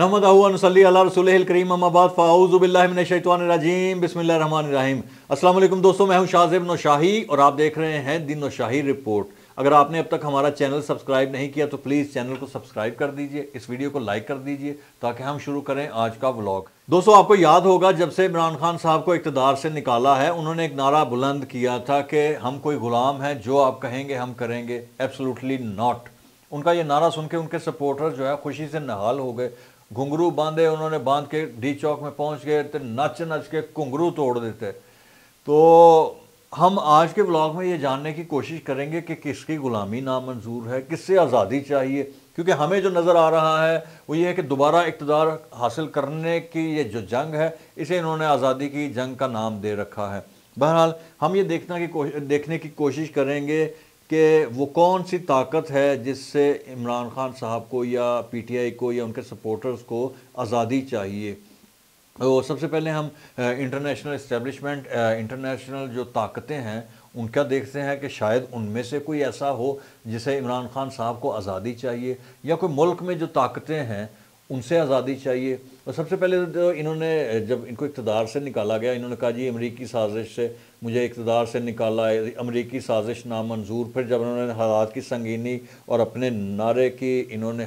नहमदहु व नसल्ली अला रसूलिहिल करीम अम्मा बाद फ़अऊज़ु बिल्लाहि मिनश शैतानिर रजीम बिस्मिल्लाहिर रहमानिर रहीम। अस्सलाम वालेकुम दोस्तों, मैं हूं शाज़िब नौशाही और आप देख रहे हैं दी नौशाही रिपोर्ट। अगर आपने अब तक हमारा चैनल सब्सक्राइब नहीं किया तो प्लीज़ चैनल को सब्सक्राइब कर दीजिए, इस वीडियो को लाइक कर दीजिए ताकि हम शुरू करें आज का व्लॉग। दोस्तों, आपको याद होगा जब से इमरान खान साहब को इक़्तिदार से निकाला है, उन्होंने एक नारा बुलंद किया था कि हम कोई गुलाम हैं, जो आप कहेंगे हम करेंगे, एब्सोल्युटली नॉट। उनका ये नारा सुन के उनके सपोर्टर जो है खुशी से नहाल हो गए। घुंघरू बांधे उन्होंने, बांध के डी चौक में पहुंच गए तो नच नच के घुंघरू तोड़ देते। तो हम आज के ब्लॉग में ये जानने की कोशिश करेंगे कि किसकी गुलामी नामंजूर है, किससे आज़ादी चाहिए, क्योंकि हमें जो नज़र आ रहा है वो ये है कि दोबारा इक़्तिदार हासिल करने की ये जो जंग है, इसे इन्होंने आज़ादी की जंग का नाम दे रखा है। बहरहाल हम ये देखने की कोशिश करेंगे कि वो कौन सी ताकत है जिससे इमरान खान साहब को या पीटीआई को या उनके सपोर्टर्स को आज़ादी चाहिए। तो सबसे पहले हम इंटरनेशनल इस्टेब्लिशमेंट, इंटरनेशनल जो ताकतें हैं उनका देखते हैं कि शायद उनमें से कोई ऐसा हो जिसे इमरान खान साहब को आज़ादी चाहिए, या कोई मुल्क में जो ताकतें हैं उनसे आज़ादी चाहिए। और सबसे पहले तो इन्होंने, जब इनको इक़्तिदार से निकाला गया, इन्होंने कहा जी अमरीकी साजिश से मुझे इक़्तिदार से निकाला है, अमरीकी साजिश नामंजूर। फिर जब उन्होंने हालात की संगीनी और अपने नारे की इन्होंने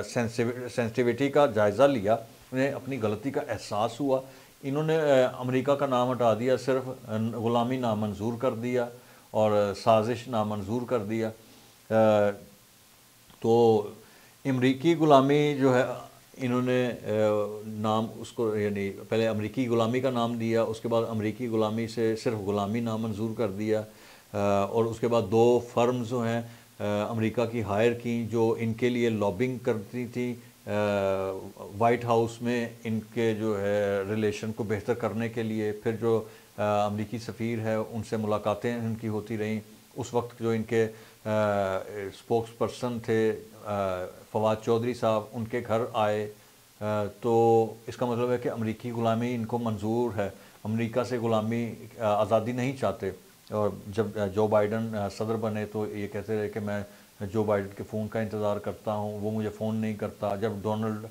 सेंसिटिविटी का जायज़ा लिया, उन्हें अपनी गलती का एहसास हुआ, इन्होंने अमेरिका का नाम हटा दिया, सिर्फ ग़ुलामी नामंजूर कर दिया और साजिश नामंजूर कर दिया। तो अमरीकी ग़ुलामी जो है इन्होंने नाम उसको, यानी पहले अमरीकी ग़ुलामी का नाम दिया, उसके बाद अमरीकी ग़ुलामी से सिर्फ ग़ुलामी नामंजूर कर दिया। और उसके बाद दो फर्म्स जो हैं अमेरिका की हायर की, जो इनके लिए लॉबिंग करती थी वाइट हाउस में इनके जो है रिलेशन को बेहतर करने के लिए। फिर जो अमरीकी सफ़ीर है उनसे मुलाकातें इनकी होती रहीं। उस वक्त जो इनके स्पोक्स पर्सन थे फवाद चौधरी साहब, उनके घर आए। तो इसका मतलब है कि अमरीकी ग़ुलामी इनको मंजूर है, अमेरिका से ग़ुलामी आज़ादी नहीं चाहते। और जब जो बाइडन सदर बने तो ये कहते रहे कि मैं जो बाइडन के फ़ोन का इंतज़ार करता हूँ, वो मुझे फ़ोन नहीं करता। जब डोनाल्ड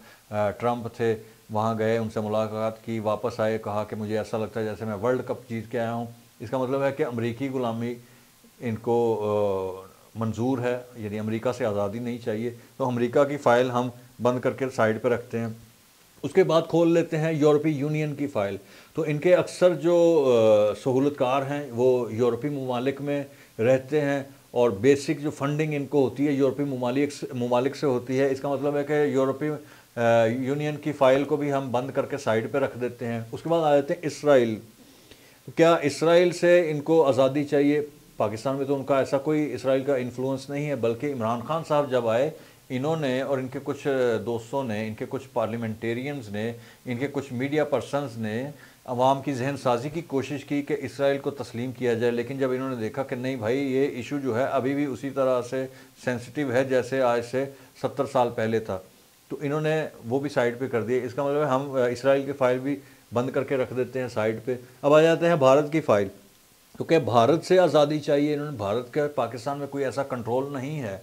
ट्रंप थे वहाँ गए, उनसे मुलाकात की, वापस आए, कहा कि मुझे ऐसा लगता है जैसे मैं वर्ल्ड कप जीत के आया हूँ। इसका मतलब है कि अमरीकी ग़ुलामी इनको मंजूर है, यानी अमेरिका से आज़ादी नहीं चाहिए। तो अमेरिका की फ़ाइल हम बंद करके साइड पर रखते हैं। उसके बाद खोल लेते हैं यूरोपीय यूनियन की फ़ाइल। तो इनके अक्सर जो सहूलतकार हैं वो यूरोपीय ममालिक में रहते हैं और बेसिक जो फंडिंग इनको होती है यूरोपीय ममालिक से होती है। इसका मतलब है कि यूरोपीय यूनियन की फ़ाइल को भी हम बंद करके साइड पर रख देते हैं। उसके बाद आ जाते हैं इसराइल। तो क्या इसराइल से इनको आज़ादी चाहिए? पाकिस्तान में तो उनका ऐसा कोई इसराइल का इन्फ्लुएंस नहीं है, बल्कि इमरान खान साहब जब आए, इन्होंने और इनके कुछ दोस्तों ने, इनके कुछ पार्लियामेंटेरियंस ने, इनके कुछ मीडिया पर्सनस ने अवाम की जहन साजी की कोशिश की कि इसराइल को तस्लीम किया जाए। लेकिन जब इन्होंने देखा कि नहीं भाई, ये इशू जो है अभी भी उसी तरह से सेंसिटिव है जैसे आज से 70 साल पहले था, तो इन्होंने वो भी साइड पे कर दिया। इसका मतलब है हम इसराइल की फ़ाइल भी बंद करके रख देते हैं साइड पे। अब आ जाते हैं भारत की फ़ाइल। तो क्या भारत से आज़ादी चाहिए? इन्होंने भारत के पाकिस्तान में कोई ऐसा कंट्रोल नहीं है।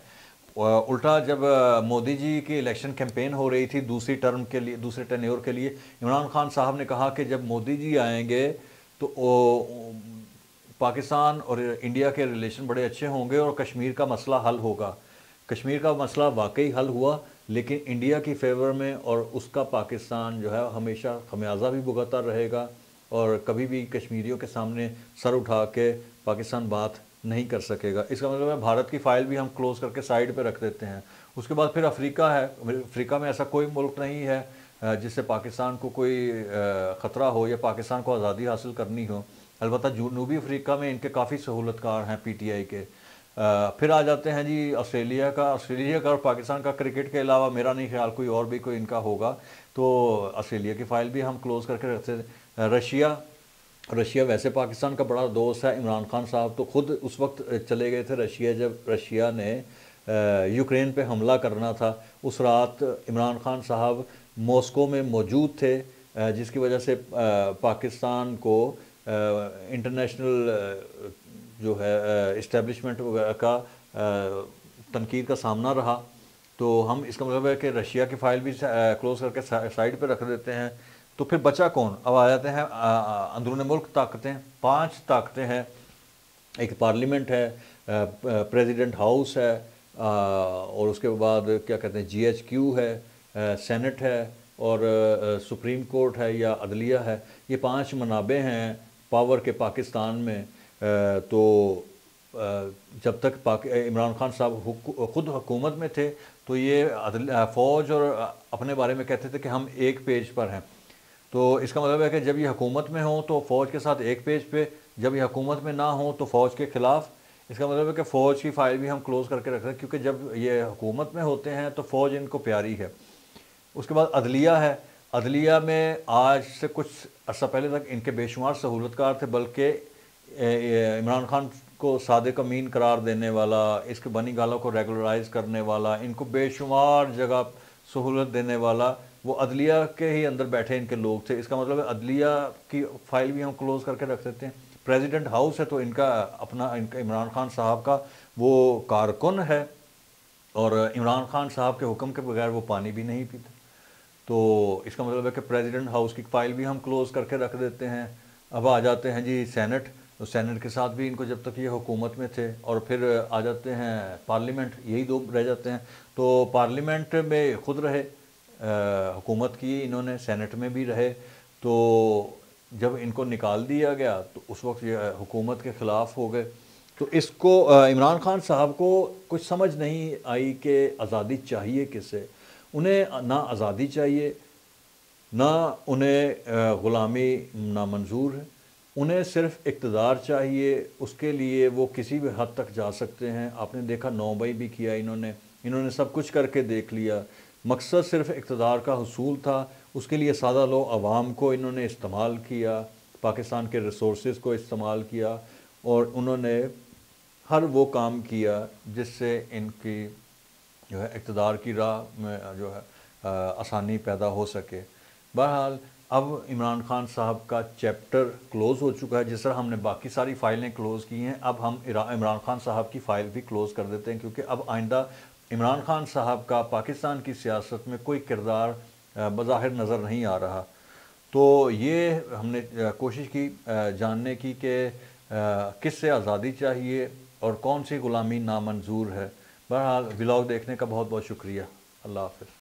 उल्टा जब मोदी जी की इलेक्शन कैंपेन हो रही थी दूसरी टर्म के लिए, दूसरे टेन्योर के लिए, इमरान खान साहब ने कहा कि जब मोदी जी आएंगे तो पाकिस्तान और इंडिया के रिलेशन बड़े अच्छे होंगे और कश्मीर का मसला हल होगा। कश्मीर का मसला वाकई हल हुआ, लेकिन इंडिया की फेवर में, और उसका पाकिस्तान जो है हमेशा खमियाजा भी भुगतता रहेगा और कभी भी कश्मीरियों के सामने सर उठा के पाकिस्तान बात नहीं कर सकेगा। इसका मतलब है भारत की फ़ाइल भी हम क्लोज़ करके साइड पे रख देते हैं। उसके बाद फिर अफ्रीका है। अफ्रीका में ऐसा कोई मुल्क नहीं है जिससे पाकिस्तान को कोई ख़तरा हो या पाकिस्तान को आज़ादी हासिल करनी हो। अलबत्ता जनूबी अफ्रीका में इनके काफ़ी सहूलतकार हैं पीटीआई के। फिर आ जाते हैं जी ऑस्ट्रेलिया का। ऑस्ट्रेलिया का और पाकिस्तान का क्रिकेट के अलावा मेरा नहीं ख्याल कोई और भी कोई इनका होगा, तो ऑस्ट्रेलिया की फ़ाइल भी हम क्लोज़ करके रखते हैं। रशिया वैसे पाकिस्तान का बड़ा दोस्त है। इमरान खान साहब तो खुद उस वक्त चले गए थे रशिया जब रशिया ने यूक्रेन पे हमला करना था। उस रात इमरान खान साहब मॉस्को में मौजूद थे, जिसकी वजह से पाकिस्तान को इंटरनेशनल जो है इस्टेब्लिशमेंट का तनकीद का सामना रहा। تو ہم اس کا مطلب ہے کہ رشیا کی فائل بھی کلوز کر کے سائڈ پہ رکھ دیتے ہیں. تو پھر بچا کون؟ اب آ جاتے ہیں اندرون ملک طاقتیں. 5 طاقتیں ہیں. ایک پارلیمنٹ ہے, پریزیڈنٹ ہاؤس ہے, اور اس کے بعد کیا کہتے ہیں GHQ ہے, سینٹ ہے, اور سپریم کورٹ ہے یا عدلیہ ہے. یہ 5 منابع ہیں پاور کے پاکستان میں. تو جب تک عمران خان صاحب خود حکومت میں تھے تو یہ فوج اور اپنے بارے میں کہتے تھے کہ ہم ایک پیج پر ہیں. تو اس کا مطلب ہے کہ جب یہ حکومت میں ہوں تو فوج کے ساتھ ایک پیج پہ, جب یہ حکومت میں نہ ہوں تو فوج کے خلاف. اس کا مطلب ہے کہ فوج کی فائل بھی ہم کلوز کر کے رکھ رہے ہیں, کیونکہ جب یہ حکومت میں ہوتے ہیں تو فوج ان کو پیاری ہے. اس کے بعد عدلیہ ہے. عدلیہ میں آج سے کچھ عرصہ پہلے تک ان کے بے شمار سہولت کار تھے, بلکہ عمران خان کو صادق امین قرار دینے والا, اس کے بنی گالوں کو ریگولرائز کرنے والا, ان کو بے شمار جگہ سہولت دینے والا, وہ عدلیہ کے ہی اندر بیٹھے ان کے لوگ تھے. اس کا مطلب ہے عدلیہ کی فائل بھی ہم کلوز کر کے رکھ دیتے ہیں. پریزیڈنٹ ہاؤس ہے تو ان کا عمران خان صاحب کا وہ کارکن ہے, اور عمران خان صاحب کے حکم کے بغیر وہ پانی بھی نہیں پیتے. تو اس کا مطلب ہے کہ پریزیڈنٹ ہاؤس کی فائل بھی ہم کلوز کر کے رکھ دیتے ہیں. اب آ جاتے ہیں جی سینٹ. تو سینٹ کے ساتھ بھی ان کو جب تک یہ حکومت میں تھے, اور پھر آ جاتے ہیں پارلیمنٹ. یہی 2 رہ جاتے ہیں. تو پارلیمنٹ میں خود رہے, حکومت کی انہوں نے, سینٹ میں بھی رہے. تو جب ان کو نکال دیا گیا تو اس وقت یہ حکومت کے خلاف ہو گئے. تو اس کو عمران خان صاحب کو کچھ سمجھ نہیں آئی کہ آزادی چاہیے کسے. انہیں نہ آزادی چاہیے, نہ انہیں غلامی نامنظور ہے. انہیں صرف اقتدار چاہیے. اس کے لیے وہ کسی بھی حد تک جا سکتے ہیں. آپ نے دیکھا 9 مئی بھی کیا انہوں نے سب کچھ کر کے دیکھ لیا. مقصد صرف اقتدار کا حصول تھا. اس کے لیے سادہ لو عوام کو انہوں نے استعمال کیا, پاکستان کے ریسورسز کو استعمال کیا, اور انہوں نے ہر وہ کام کیا جس سے ان کی جو ہے اقتدار کی راہ میں جو ہے آسانی پیدا ہو سکے. بہرحال اب عمران خان صاحب کا چیپٹر کلوز ہو چکا ہے. جس طرح ہم نے باقی ساری فائلیں کلوز کی ہیں, اب ہم عمران خان صاحب کی فائل بھی کلوز کر دیتے ہیں, کیونکہ اب آئندہ عمران خان صاحب کا پاکستان کی سیاست میں کوئی کردار بظاہر نظر نہیں آ رہا. تو یہ ہم نے کوشش کی جاننے کی کہ کس سے آزادی چاہیے اور کون سی غلامی نامنظور ہے. بہرحال ولاگ دیکھنے کا بہت بہت شکریہ. اللہ حافظ.